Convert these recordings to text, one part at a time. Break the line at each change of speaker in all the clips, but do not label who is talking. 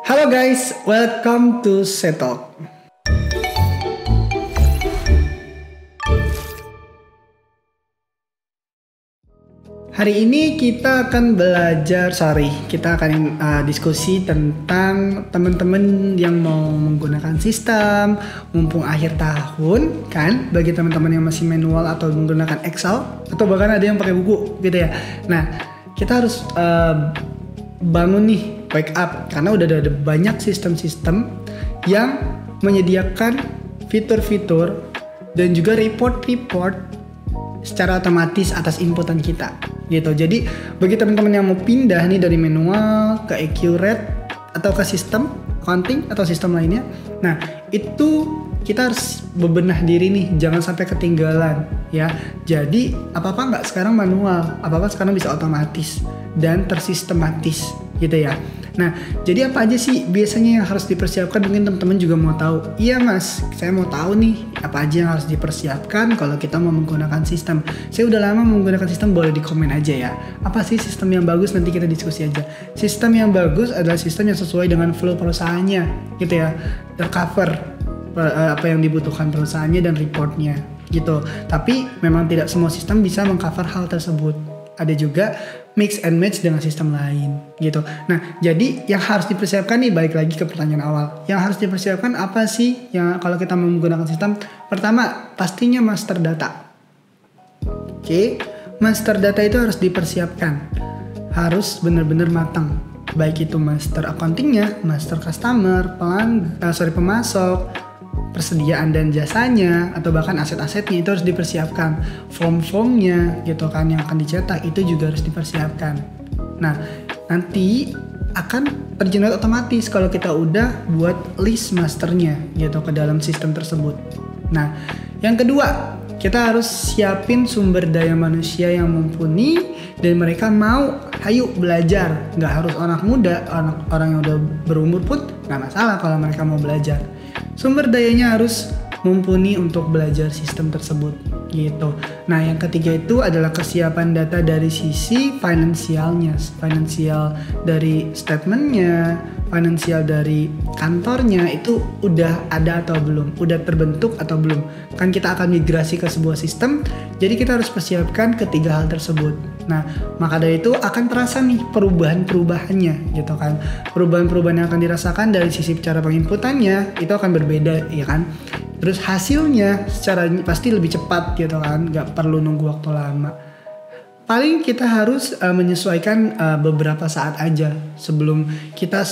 Halo guys, welcome to Setalk. Hari ini kita akan diskusi tentang teman-teman yang mau menggunakan sistem mumpung akhir tahun kan, bagi teman-teman yang masih manual atau menggunakan Excel atau bahkan ada yang pakai buku gitu ya. Nah, kita harus bangun nih, wake up, karena udah ada banyak sistem-sistem yang menyediakan fitur-fitur dan juga report-report secara otomatis atas inputan kita gitu. Jadi bagi teman-teman yang mau pindah nih dari manual ke accurate atau ke sistem accounting atau sistem lainnya, nah itu kita harus bebenah diri nih, jangan sampai ketinggalan ya. Jadi apa-apa nggak sekarang manual, apa-apa sekarang bisa otomatis dan tersistematis gitu ya. Nah, jadi apa aja sih biasanya yang harus dipersiapkan? Mungkin teman-teman juga mau tahu. Iya mas, saya mau tahu nih apa aja yang harus dipersiapkan kalau kita mau menggunakan sistem. Saya udah lama menggunakan sistem, boleh di komen aja ya. Apa sih sistem yang bagus? Nanti kita diskusi aja. Sistem yang bagus adalah sistem yang sesuai dengan flow perusahaannya gitu ya. Tercover apa yang dibutuhkan perusahaannya dan reportnya gitu. Tapi memang tidak semua sistem bisa mengcover hal tersebut. Ada juga mix and match dengan sistem lain gitu. Nah, jadi yang harus dipersiapkan nih, balik lagi ke pertanyaan awal. Yang harus dipersiapkan apa sih yang kalau kita menggunakan sistem? Pertama, pastinya master data. Oke, master data itu harus dipersiapkan. Harus benar-benar matang. Baik itu master accountingnya, master customer, pemasok, persediaan dan jasanya, atau bahkan aset-asetnya itu harus dipersiapkan. Form-formnya gitu kan yang akan dicetak itu juga harus dipersiapkan. Nah, nanti akan tergenerate otomatis kalau kita udah buat list masternya gitu ke dalam sistem tersebut. Nah, yang kedua, kita harus siapin sumber daya manusia yang mumpuni dan mereka mau hayu belajar. Nggak harus orang muda, orang yang udah berumur pun nggak masalah kalau mereka mau belajar. Sumber dayanya harus mumpuni untuk belajar sistem tersebut gitu. Nah, yang ketiga itu adalah kesiapan data dari sisi finansialnya, finansial dari statementnya, finansial dari kantornya itu udah ada atau belum, udah terbentuk atau belum. Kan kita akan migrasi ke sebuah sistem, jadi kita harus persiapkan ketiga hal tersebut. Nah, maka dari itu akan terasa nih perubahan-perubahannya gitu kan. Perubahan-perubahan yang akan dirasakan dari sisi cara penginputannya itu akan berbeda ya kan. Terus hasilnya secara pasti lebih cepat gitu kan, nggak perlu nunggu waktu lama. Paling kita harus menyesuaikan beberapa saat aja sebelum kita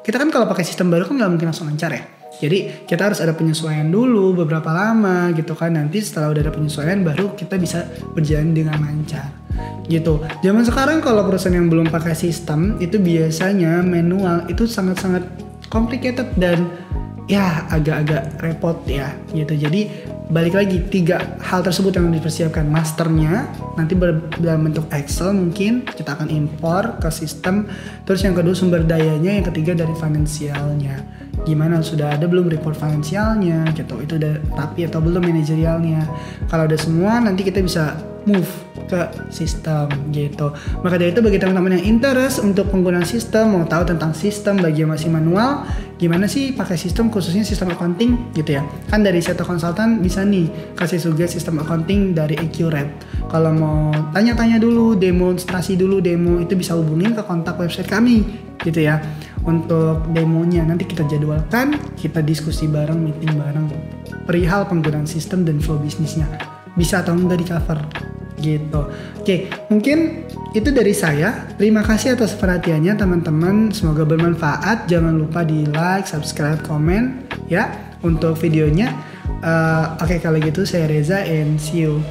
kan kalau pakai sistem baru kan nggak mungkin langsung lancar ya. Jadi kita harus ada penyesuaian dulu beberapa lama gitu kan. Nanti setelah udah ada penyesuaian baru kita bisa berjalan dengan lancar gitu. Zaman sekarang kalau perusahaan yang belum pakai sistem itu biasanya manual itu sangat-sangat complicated dan ya agak-agak repot ya gitu. Jadi balik lagi, tiga hal tersebut yang dipersiapkan. Masternya nanti dalam bentuk Excel, mungkin kita akan impor ke sistem. Terus yang kedua sumber dayanya, yang ketiga dari finansialnya. Gimana, sudah ada belum report finansialnya gitu, itu udah rapi atau belum manajerialnya. Kalau udah semua nanti kita bisa move ke sistem gitu. Maka dari itu bagi teman-teman yang interest untuk penggunaan sistem, mau tahu tentang sistem bagi yang masih manual, gimana sih pakai sistem khususnya sistem accounting gitu ya. Kan dari Setalk Consultant bisa nih kasih sugesti sistem accounting dari Accurate. Kalau mau tanya-tanya dulu, demonstrasi dulu demo, itu bisa hubungin ke kontak website kami gitu ya. Untuk demonya nanti kita jadwalkan, kita diskusi bareng, meeting bareng perihal penggunaan sistem dan flow bisnisnya. Bisa atau enggak di cover gitu. Oke, mungkin itu dari saya. Terima kasih atas perhatiannya teman-teman. Semoga bermanfaat. Jangan lupa di like, subscribe, komen ya untuk videonya. Oke, kalau gitu saya Reza and see you.